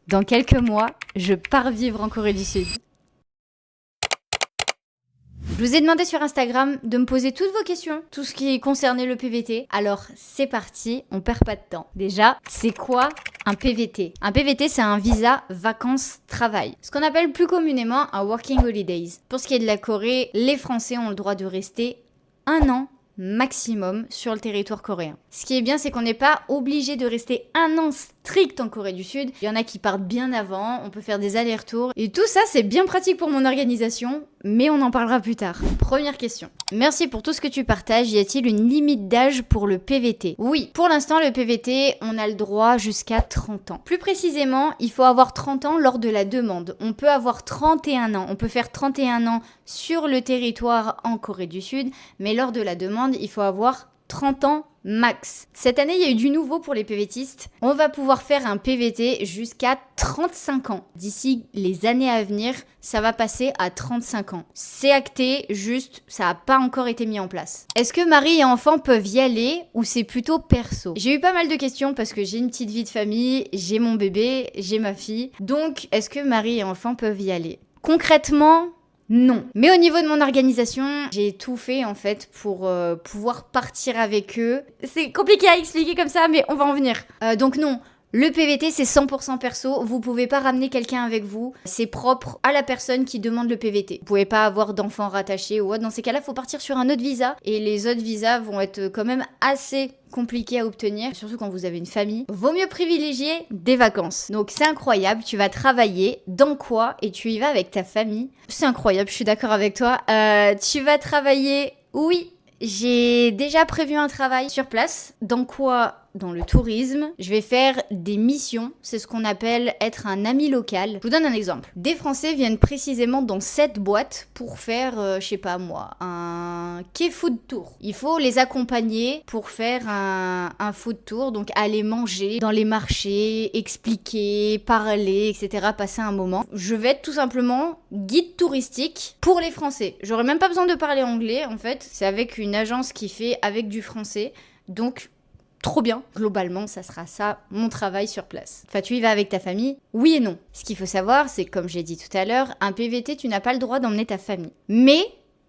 Dans quelques mois, je pars vivre en Corée du Sud. Je vous ai demandé sur Instagram de me poser toutes vos questions, tout ce qui concernait le PVT. Alors c'est parti, on perd pas de temps. Déjà, c'est quoi un PVT? Un PVT, c'est un visa vacances-travail. Ce qu'on appelle plus communément un Working Holidays. Pour ce qui est de la Corée, les Français ont le droit de rester 1 an maximum sur le territoire coréen. Ce qui est bien, c'est qu'on n'est pas obligé de rester 1 an strict en Corée du Sud. Il y en a qui partent bien avant, on peut faire des allers-retours. Et tout ça, c'est bien pratique pour mon organisation, mais on en parlera plus tard. Première question. Merci pour tout ce que tu partages. Y a-t-il une limite d'âge pour le PVT? Oui, pour l'instant, le PVT, on a le droit jusqu'à 30 ans. Plus précisément, il faut avoir 30 ans lors de la demande. On peut avoir 31 ans. On peut faire 31 ans sur le territoire en Corée du Sud, mais lors de la demande, il faut avoir 30 ans max. Cette année, il y a eu du nouveau pour les PVTistes. On va pouvoir faire un PVT jusqu'à 35 ans. D'ici les années à venir, ça va passer à 35 ans. C'est acté, juste, ça n'a pas encore été mis en place. Est-ce que mari et enfant peuvent y aller ou c'est plutôt perso? J'ai eu pas mal de questions parce que j'ai une petite vie de famille, j'ai mon bébé, j'ai ma fille. Donc, est-ce que mari et enfant peuvent y aller? Concrètement, non. Mais au niveau de mon organisation, j'ai tout fait en fait pour pouvoir partir avec eux. C'est compliqué à expliquer comme ça, mais on va en venir. Donc non. Le PVT, c'est 100% perso. Vous pouvez pas ramener quelqu'un avec vous. C'est propre à la personne qui demande le PVT. Vous pouvez pas avoir d'enfants rattachés ou autre. Dans ces cas-là, il faut partir sur un autre visa. Et les autres visas vont être quand même assez compliqués à obtenir, surtout quand vous avez une famille. Vaut mieux privilégier des vacances. Donc c'est incroyable, tu vas travailler dans quoi et tu y vas avec ta famille. C'est incroyable, je suis d'accord avec toi. Tu vas travailler, oui. J'ai déjà prévu un travail sur place. Dans quoi? Dans le tourisme. Je vais faire des missions. C'est ce qu'on appelle être un ami local. Je vous donne un exemple. Des Français viennent précisément dans cette boîte pour faire, je sais pas moi, un K-food tour. Il faut les accompagner pour faire un food tour. Donc aller manger dans les marchés, expliquer, parler, etc. Passer un moment. Je vais être tout simplement guide touristique pour les Français. J'aurais même pas besoin de parler anglais en fait. C'est avec une agence qui fait avec du français. Donc trop bien. Globalement, ça sera ça, mon travail sur place. Enfin, tu y vas avec ta famille? Oui et non. Ce qu'il faut savoir, c'est comme j'ai dit tout à l'heure, un PVT, tu n'as pas le droit d'emmener ta famille. Mais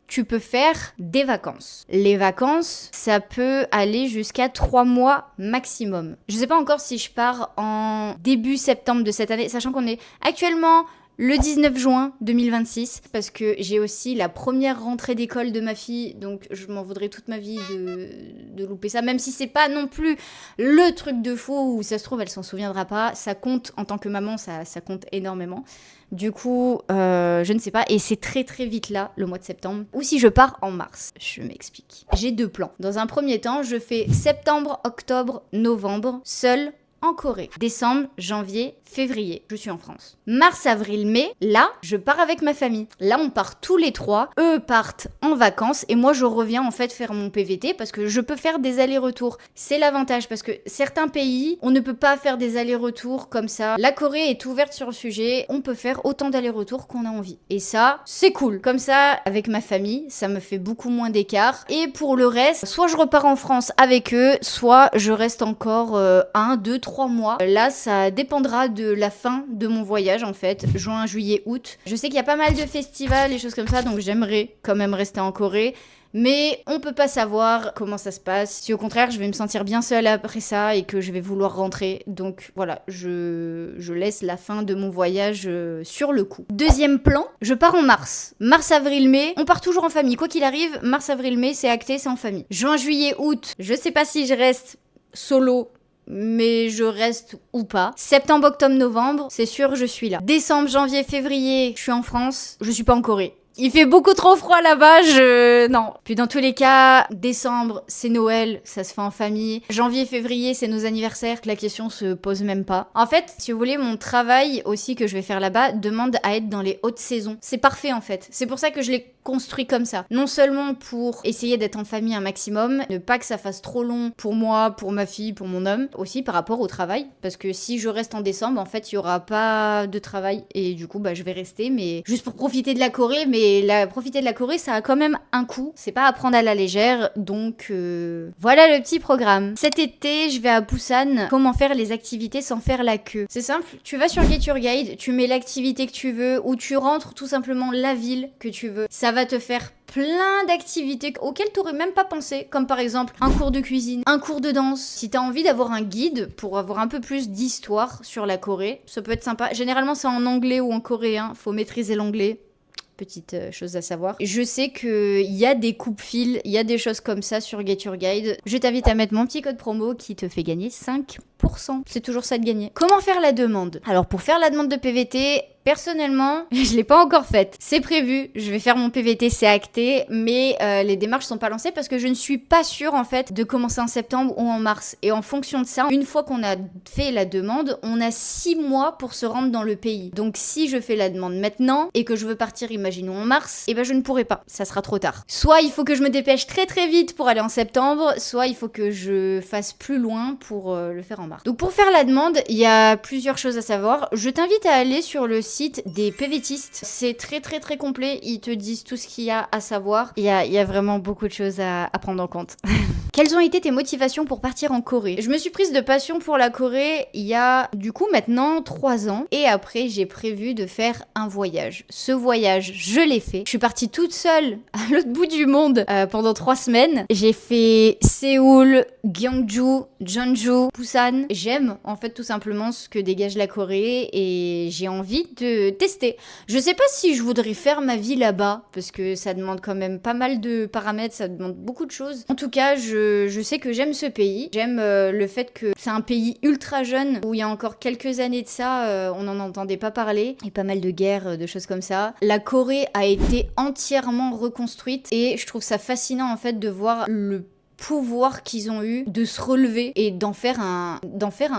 tu peux faire des vacances. Les vacances, ça peut aller jusqu'à 3 mois maximum. Je sais pas encore si je pars en début septembre de cette année, sachant qu'on est actuellement le 19 juin 2026, parce que j'ai aussi la première rentrée d'école de ma fille, donc je m'en voudrais toute ma vie de louper ça, même si c'est pas non plus le truc de fou où ça se trouve elle s'en souviendra pas, ça compte en tant que maman, ça compte énormément. Du coup, je ne sais pas, et c'est très très vite là, le mois de septembre, ou si je pars en mars, je m'explique. J'ai 2 plans. Dans un premier temps, je fais septembre, octobre, novembre, seule, en Corée. Décembre, janvier, février, je suis en France. Mars, avril, mai, là, je pars avec ma famille. Là, on part tous les 3. Eux partent en vacances et moi, je reviens en fait faire mon PVT parce que je peux faire des allers-retours. C'est l'avantage parce que certains pays, on ne peut pas faire des allers-retours comme ça. La Corée est ouverte sur le sujet. On peut faire autant d'allers-retours qu'on a envie. Et ça, c'est cool. Comme ça, avec ma famille, ça me fait beaucoup moins d'écart. Et pour le reste, soit je repars en France avec eux, soit je reste encore 1, 2, 3 mois. Là, ça dépendra de la fin de mon voyage en fait, juin, juillet, août. Je sais qu'il y a pas mal de festivals et choses comme ça, donc j'aimerais quand même rester en Corée. Mais on peut pas savoir comment ça se passe. Si au contraire, je vais me sentir bien seule après ça et que je vais vouloir rentrer. Donc voilà, je laisse la fin de mon voyage sur le coup. Deuxième plan, je pars en mars. Mars, avril, mai, on part toujours en famille. Quoi qu'il arrive, mars, avril, mai, c'est acté, c'est en famille. Juin, juillet, août, je sais pas si je reste solo, mais je reste ou pas. Septembre, octobre, novembre, c'est sûr, je suis là. Décembre, janvier, février, je suis en France, je suis pas en Corée. Il fait beaucoup trop froid là-bas, non. Puis dans tous les cas, décembre, c'est Noël, ça se fait en famille. Janvier, février, c'est nos anniversaires, la question se pose même pas. En fait, si vous voulez, mon travail aussi que je vais faire là-bas demande à être dans les hautes saisons. C'est parfait en fait. C'est pour ça que je l'ai construit comme ça. Non seulement pour essayer d'être en famille un maximum, ne pas que ça fasse trop long pour moi, pour ma fille, pour mon homme, aussi par rapport au travail, parce que si je reste en décembre, en fait, il y aura pas de travail et du coup, je vais rester, mais juste pour profiter de la Corée, mais profiter de la Corée, ça a quand même un coût. C'est pas à prendre à la légère, donc voilà le petit programme. Cet été, je vais à Busan. Comment faire les activités sans faire la queue? C'est simple, tu vas sur Get Your Guide, tu mets l'activité que tu veux, ou tu rentres tout simplement la ville que tu veux. Ça va te faire plein d'activités auxquelles tu n'aurais même pas pensé, comme par exemple un cours de cuisine, un cours de danse. Si tu as envie d'avoir un guide pour avoir un peu plus d'histoire sur la Corée, ça peut être sympa. Généralement, c'est en anglais ou en coréen, faut maîtriser l'anglais. Petite chose à savoir. Je sais qu'il y a des coupes-fils, il y a des choses comme ça sur Get Your Guide. Je t'invite à mettre mon petit code promo qui te fait gagner 5%. C'est toujours ça de gagner. Comment faire la demande? Alors pour faire la demande de PVT, personnellement, je l'ai pas encore faite. C'est prévu, je vais faire mon PVT, c'est acté, mais les démarches sont pas lancées parce que je ne suis pas sûre en fait de commencer en septembre ou en mars. Et en fonction de ça, une fois qu'on a fait la demande, on a 6 mois pour se rendre dans le pays. Donc si je fais la demande maintenant et que je veux partir, imaginons en mars, je ne pourrai pas. Ça sera trop tard. Soit il faut que je me dépêche très très vite pour aller en septembre, soit il faut que je fasse plus loin pour le faire en mars. Donc pour faire la demande, il y a plusieurs choses à savoir. Je t'invite à aller sur le site des PVTistes. C'est très très très complet. Ils te disent tout ce qu'il y a à savoir. Il y a vraiment beaucoup de choses à prendre en compte. Quelles ont été tes motivations pour partir en Corée? Je me suis prise de passion pour la Corée il y a du coup maintenant 3 ans. Et après, j'ai prévu de faire un voyage. Ce voyage, je l'ai fait. Je suis partie toute seule à l'autre bout du monde pendant 3 semaines. J'ai fait Séoul, Gyeongju, Jeonju, Busan. J'aime en fait tout simplement ce que dégage la Corée et j'ai envie de tester. Je sais pas si je voudrais faire ma vie là-bas parce que ça demande quand même pas mal de paramètres, ça demande beaucoup de choses. En tout cas, je sais que j'aime ce pays. J'aime le fait que c'est un pays ultra jeune où il y a encore quelques années de ça, on n'en entendait pas parler. Et pas mal de guerres, de choses comme ça. La Corée a été entièrement reconstruite et je trouve ça fascinant en fait de voir le pouvoir qu'ils ont eu de se relever et d'en faire un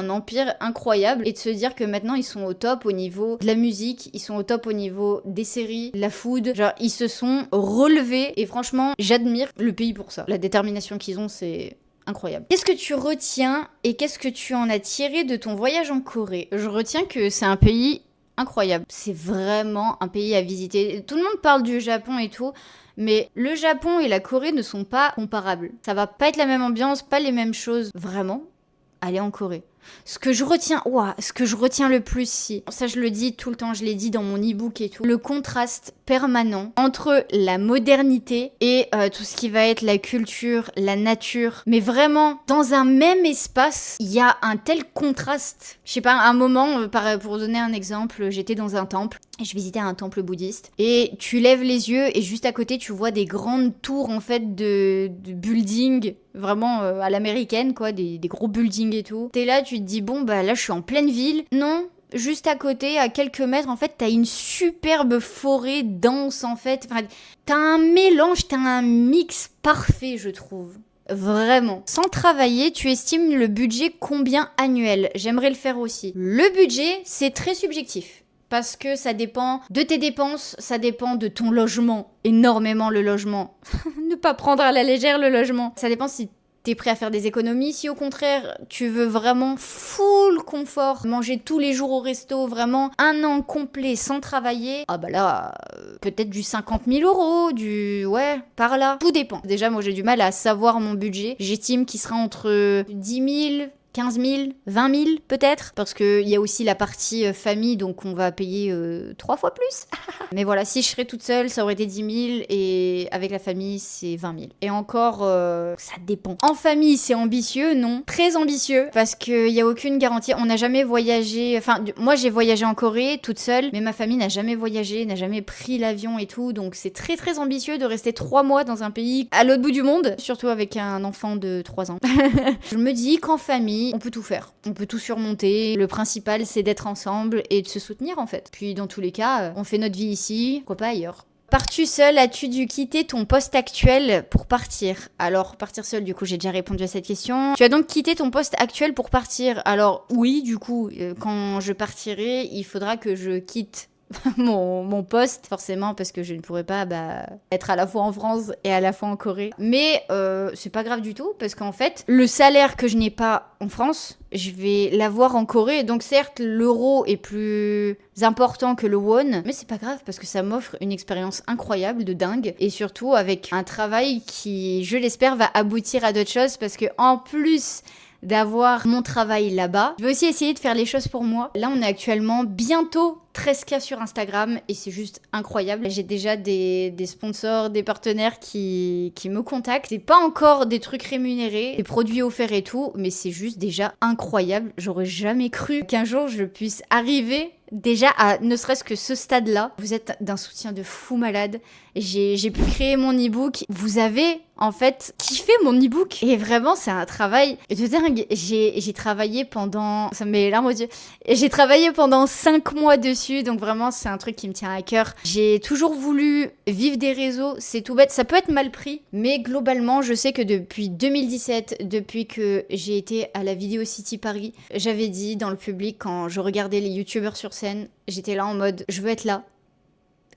empire incroyable et de se dire que maintenant ils sont au top au niveau de la musique, ils sont au top au niveau des séries, la food, genre ils se sont relevés et franchement j'admire le pays pour ça. La détermination qu'ils ont, c'est incroyable. Qu'est-ce que tu retiens et qu'est-ce que tu en as tiré de ton voyage en Corée? Je retiens que c'est un pays incroyable. C'est vraiment un pays à visiter. Tout le monde parle du Japon et tout, mais le Japon et la Corée ne sont pas comparables. Ça va pas être la même ambiance, pas les mêmes choses. Vraiment, aller en Corée. Ce que je retiens le plus, ça je le dis tout le temps, je l'ai dit dans mon e-book et tout, le contraste permanent entre la modernité et tout ce qui va être la culture, la nature, mais vraiment dans un même espace, il y a un tel contraste. Je sais pas, à un moment, pour donner un exemple, j'étais dans un temple, et je visitais un temple bouddhiste, et tu lèves les yeux et juste à côté tu vois des grandes tours en fait de buildings, vraiment à l'américaine quoi, des gros buildings et tout. T'es là, tu te dis bon là je suis en pleine ville. Non, juste à côté, à quelques mètres, en fait, t'as une superbe forêt dense, en fait. Enfin, t'as un mélange, t'as un mix parfait, je trouve. Vraiment. Sans travailler, tu estimes le budget combien annuel? J'aimerais le faire aussi. Le budget, c'est très subjectif. Parce que ça dépend de tes dépenses, ça dépend de ton logement. Énormément le logement. Ne pas prendre à la légère le logement. Ça dépend si t'es prêt à faire des économies. Si au contraire, tu veux vraiment full confort, manger tous les jours au resto, vraiment un an complet sans travailler, ah là, peut-être du 50 000 €, ouais, par là. Tout dépend. Déjà, moi j'ai du mal à savoir mon budget. J'estime qu'il sera entre 10 000... 15 000, 20 000 peut-être, parce qu'il y a aussi la partie famille, donc on va payer 3 fois plus. Mais voilà, si je serais toute seule, ça aurait été 10 000, et avec la famille, c'est 20 000. Et encore, ça dépend. En famille, c'est ambitieux, non? Très ambitieux, parce qu'il n'y a aucune garantie. On n'a jamais voyagé, enfin, moi j'ai voyagé en Corée toute seule, mais ma famille n'a jamais voyagé, n'a jamais pris l'avion et tout, donc c'est très très ambitieux de rester 3 mois dans un pays à l'autre bout du monde, surtout avec un enfant de 3 ans. Je me dis qu'en famille, on peut tout faire, on peut tout surmonter. Le principal, c'est d'être ensemble et de se soutenir en fait. Puis dans tous les cas, on fait notre vie ici, pourquoi pas ailleurs. Pars-tu seul? As-tu dû quitter ton poste actuel pour partir? Alors, partir seul, du coup, j'ai déjà répondu à cette question. Tu as donc quitté ton poste actuel pour partir? Alors, oui, du coup, quand je partirai, il faudra que je quitte mon poste, forcément, parce que je ne pourrais pas être à la fois en France et à la fois en Corée. Mais c'est pas grave du tout, parce qu'en fait, le salaire que je n'ai pas en France, je vais l'avoir en Corée. Donc certes, l'euro est plus important que le won, mais c'est pas grave, parce que ça m'offre une expérience incroyable, de dingue, et surtout avec un travail qui, je l'espère, va aboutir à d'autres choses, parce que en plus d'avoir mon travail là-bas, je vais aussi essayer de faire les choses pour moi. Là, on est actuellement bientôt 13K sur Instagram et c'est juste incroyable. J'ai déjà des sponsors, des partenaires qui me contactent. C'est pas encore des trucs rémunérés, des produits offerts et tout, mais c'est juste déjà incroyable. J'aurais jamais cru qu'un jour je puisse arriver déjà à ne serait-ce que ce stade-là. Vous êtes d'un soutien de fou malade. J'ai pu créer mon e-book. Vous avez en fait kiffé mon e-book. Et vraiment, c'est un travail de dingue. J'ai travaillé pendant... Ça me met les larmes aux yeux. J'ai travaillé pendant 5 mois dessus. Donc vraiment, c'est un truc qui me tient à cœur. J'ai toujours voulu vivre des réseaux. C'est tout bête. Ça peut être mal pris. Mais globalement, je sais que depuis 2017, depuis que j'ai été à la Vidéo City Paris, j'avais dit dans le public, quand je regardais les youtubeurs sur scène, j'étais là en mode, je veux être là.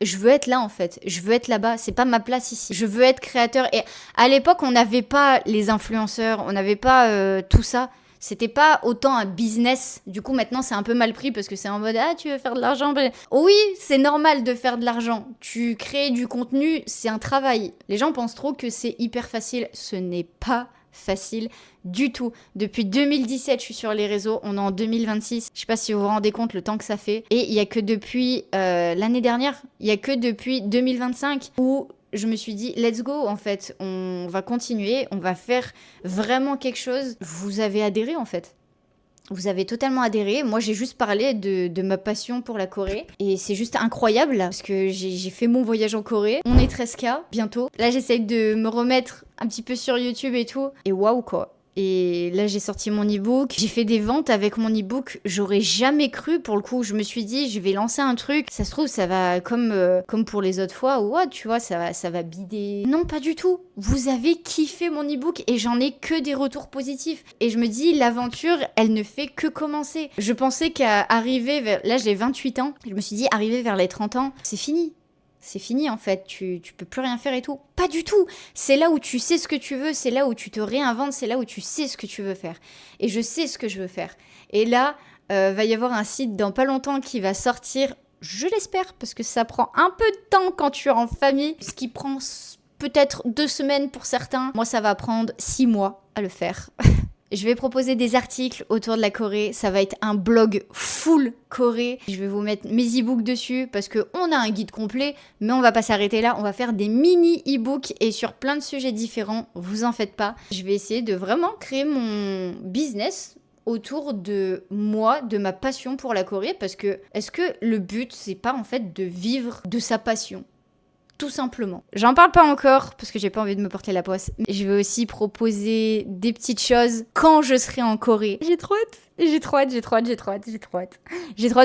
Je veux être là en fait, je veux être là-bas, c'est pas ma place ici. Je veux être créateur. Et à l'époque, on n'avait pas les influenceurs, on n'avait pas tout ça. C'était pas autant un business. Du coup, maintenant, c'est un peu mal pris parce que c'est en mode, ah, tu veux faire de l'argent? Oui, c'est normal de faire de l'argent. Tu crées du contenu, c'est un travail. Les gens pensent trop que c'est hyper facile. Ce n'est pas facile du tout. Depuis 2017, je suis sur les réseaux. On est en 2026. Je sais pas si vous vous rendez compte le temps que ça fait. Et il y a que depuis l'année dernière, il y a que depuis 2025 où je me suis dit, let's go, en fait. On va continuer, on va faire vraiment quelque chose. Vous avez adhéré, en fait. Vous avez totalement adhéré. Moi, j'ai juste parlé de ma passion pour la Corée. Et c'est juste incroyable, parce que j'ai fait mon voyage en Corée. On est 13K, bientôt. Là, j'essaye de me remettre un petit peu sur YouTube et tout. Et waouh, quoi. Et là, j'ai sorti mon e-book. J'ai fait des ventes avec mon e-book. J'aurais jamais cru, pour le coup. Je me suis dit, je vais lancer un truc. Ça se trouve, ça va, comme pour les autres fois, ou tu vois, ça va bider. Non, pas du tout. Vous avez kiffé mon e-book et j'en ai que des retours positifs. Et je me dis, l'aventure, elle ne fait que commencer. Je pensais qu'à arriver vers... Là, j'ai 28 ans. Je me suis dit, arriver vers les 30 ans, c'est fini. C'est fini en fait, tu peux plus rien faire et tout. Pas du tout. C'est là où tu sais ce que tu veux, c'est là où tu te réinventes, c'est là où tu sais ce que tu veux faire. Et je sais ce que je veux faire. Et là, va y avoir un site dans pas longtemps qui va sortir, je l'espère, parce que ça prend un peu de temps quand tu es en famille, ce qui prend peut-être 2 semaines pour certains. Moi, ça va prendre 6 mois à le faire. Je vais proposer des articles autour de la Corée. Ça va être un blog full Corée. Je vais vous mettre mes e-books dessus parce qu'on a un guide complet, mais on va pas s'arrêter là. On va faire des mini e-books et sur plein de sujets différents. Vous en faites pas. Je vais essayer de vraiment créer mon business autour de moi, de ma passion pour la Corée, parce que est-ce que le but, c'est pas en fait de vivre de sa passion ? Tout simplement. J'en parle pas encore parce que j'ai pas envie de me porter la poisse. Mais je vais aussi proposer des petites choses quand je serai en Corée. J'ai trop hâte. J'ai trop hâte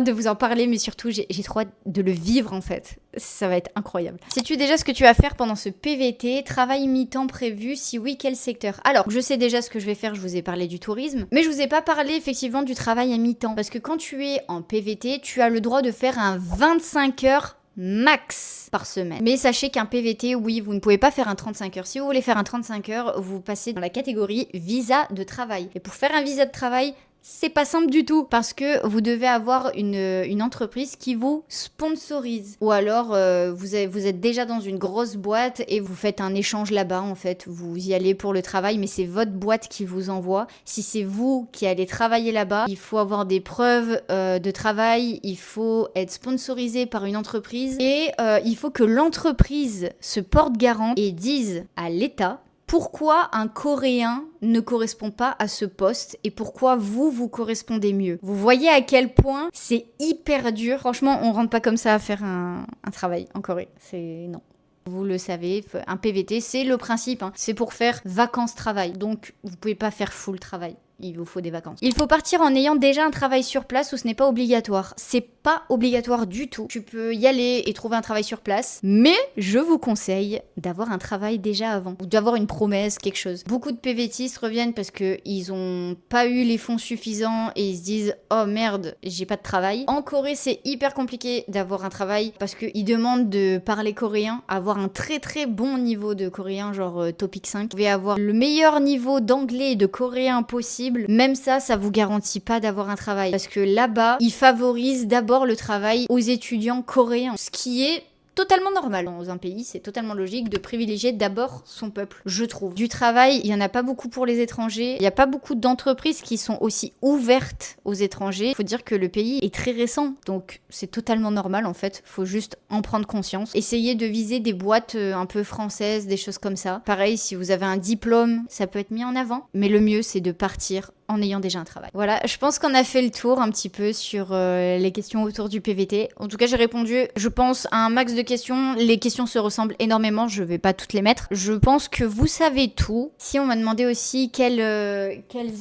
de vous en parler, mais surtout j'ai trop hâte de le vivre en fait. Ça va être incroyable. Sais-tu déjà ce que tu vas faire pendant ce PVT? Travail mi-temps prévu? Si oui, quel secteur? Alors, je sais déjà ce que je vais faire, je vous ai parlé du tourisme, mais je vous ai pas parlé effectivement du travail à mi-temps. Parce que quand tu es en PVT, tu as le droit de faire un 25 heures max par semaine. Mais sachez qu'un PVT, oui, vous ne pouvez pas faire un 35 heures. Si vous voulez faire un 35 heures, vous passez dans la catégorie visa de travail. Et pour faire un visa de travail, c'est pas simple du tout parce que vous devez avoir une entreprise qui vous sponsorise. Ou alors vous êtes déjà dans une grosse boîte et vous faites un échange là-bas en fait. Vous y allez pour le travail mais c'est votre boîte qui vous envoie. Si c'est vous qui allez travailler là-bas, il faut avoir des preuves de travail, il faut être sponsorisé par une entreprise et il faut que l'entreprise se porte garant et dise à l'État pourquoi un Coréen ne correspond pas à ce poste et pourquoi vous correspondez mieux. Vous voyez à quel point c'est hyper dur. Franchement, on rentre pas comme ça à faire un travail en Corée. C'est non. Vous le savez, un PVT, c'est le principe. C'est pour faire vacances-travail. Donc, vous pouvez pas faire full travail. il vous faut des vacances. Il faut partir en ayant déjà un travail sur place où ce n'est pas obligatoire. C'est pas obligatoire du tout. Tu peux y aller et trouver un travail sur place, mais je vous conseille d'avoir un travail déjà avant, ou d'avoir une promesse, quelque chose. Beaucoup de PVTistes reviennent parce qu'ils ont pas eu les fonds suffisants et ils se disent « Oh merde, j'ai pas de travail ». En Corée, c'est hyper compliqué d'avoir un travail parce qu'ils demandent de parler coréen, avoir un très très bon niveau de coréen, genre Topic 5. Vous pouvez avoir le meilleur niveau d'anglais et de coréen possible. Même ça vous garantit pas d'avoir un travail. Parce que là-bas, ils favorisent d'abord le travail aux étudiants coréens. Ce qui est totalement normal. Dans un pays, c'est totalement logique de privilégier d'abord son peuple, je trouve. Du travail, il y en a pas beaucoup pour les étrangers. Il y a pas beaucoup d'entreprises qui sont aussi ouvertes aux étrangers. Il faut dire que le pays est très récent, donc c'est totalement normal en fait. Faut juste en prendre conscience. Essayez de viser des boîtes un peu françaises, des choses comme ça. Pareil, si vous avez un diplôme, ça peut être mis en avant. Mais le mieux, c'est de partir en ayant déjà un travail. Voilà, je pense qu'on a fait le tour un petit peu sur les questions autour du PVT. En tout cas, j'ai répondu, je pense, à un max de questions. Les questions se ressemblent énormément, je vais pas toutes les mettre. Je pense que vous savez tout. Si on m'a demandé aussi quelles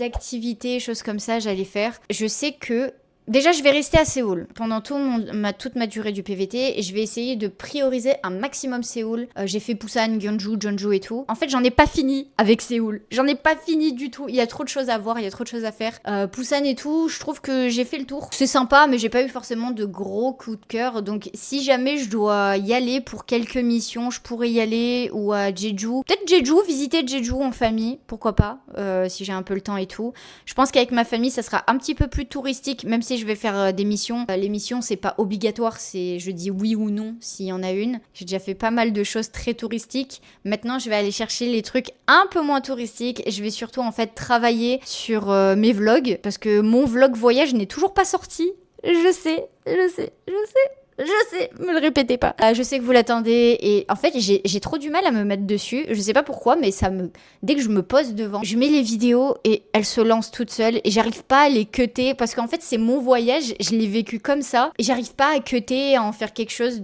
activités, choses comme ça, j'allais faire, je sais que déjà, je vais rester à Séoul pendant toute ma durée du PVT et je vais essayer de prioriser un maximum Séoul. J'ai fait Busan, Gyeongju, Jeonju et tout. En fait, j'en ai pas fini avec Séoul. J'en ai pas fini du tout. Il y a trop de choses à voir, il y a trop de choses à faire. Busan et tout, je trouve que j'ai fait le tour. C'est sympa, mais j'ai pas eu forcément de gros coups de cœur. Donc, si jamais je dois y aller pour quelques missions, je pourrais y aller ou à Jeju. Peut-être Jeju, visiter Jeju en famille, pourquoi pas, si j'ai un peu le temps et tout. Je pense qu'avec ma famille, ça sera un petit peu plus touristique, même si je vais faire des missions. Les missions, c'est pas obligatoire, c'est je dis oui ou non s'il y en a une. J'ai déjà fait pas mal de choses très touristiques. Maintenant, je vais aller chercher les trucs un peu moins touristiques. Je vais surtout en fait travailler sur mes vlogs parce que mon vlog voyage n'est toujours pas sorti. Je sais. Je sais, me le répétez pas. Je sais que vous l'attendez et en fait j'ai trop du mal à me mettre dessus. Je sais pas pourquoi, mais dès que je me pose devant, je mets les vidéos et elles se lancent toutes seules et j'arrive pas à les cutter parce qu'en fait c'est mon voyage, je l'ai vécu comme ça et j'arrive pas à cutter, à en faire quelque chose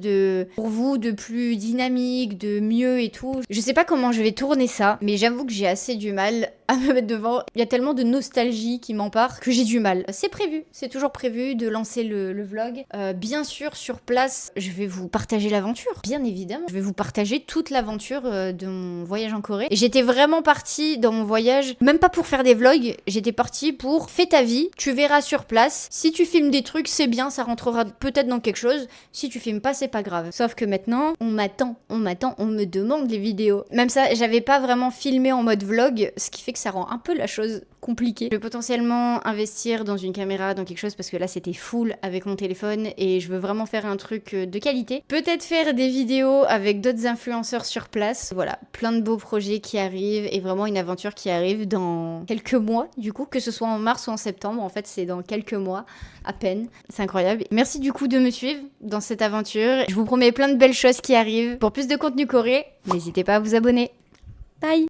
pour vous de plus dynamique, de mieux et tout. Je sais pas comment je vais tourner ça, mais j'avoue que j'ai assez du mal à me mettre devant. Il y a tellement de nostalgie qui m'empare que j'ai du mal. C'est prévu, c'est toujours prévu de lancer le vlog. Bien sûr, sur place, je vais vous partager l'aventure, bien évidemment. Je vais vous partager toute l'aventure de mon voyage en Corée. Et j'étais vraiment partie dans mon voyage, même pas pour faire des vlogs, j'étais partie pour fais ta vie, tu verras sur place. Si tu filmes des trucs, c'est bien, ça rentrera peut-être dans quelque chose. Si tu filmes pas, c'est pas grave. Sauf que maintenant, on m'attend, on me demande les vidéos. Même ça, j'avais pas vraiment filmé en mode vlog, ce qui fait que ça rend un peu la chose compliquée. Je vais potentiellement investir dans une caméra, dans quelque chose, parce que là c'était full avec mon téléphone et je veux vraiment faire un truc de qualité. Peut-être faire des vidéos avec d'autres influenceurs sur place. Voilà, plein de beaux projets qui arrivent et vraiment une aventure qui arrive dans quelques mois du coup, que ce soit en mars ou en septembre. En fait, c'est dans quelques mois à peine. C'est incroyable. Merci du coup de me suivre dans cette aventure. Je vous promets plein de belles choses qui arrivent. Pour plus de contenu coréen, n'hésitez pas à vous abonner. Bye!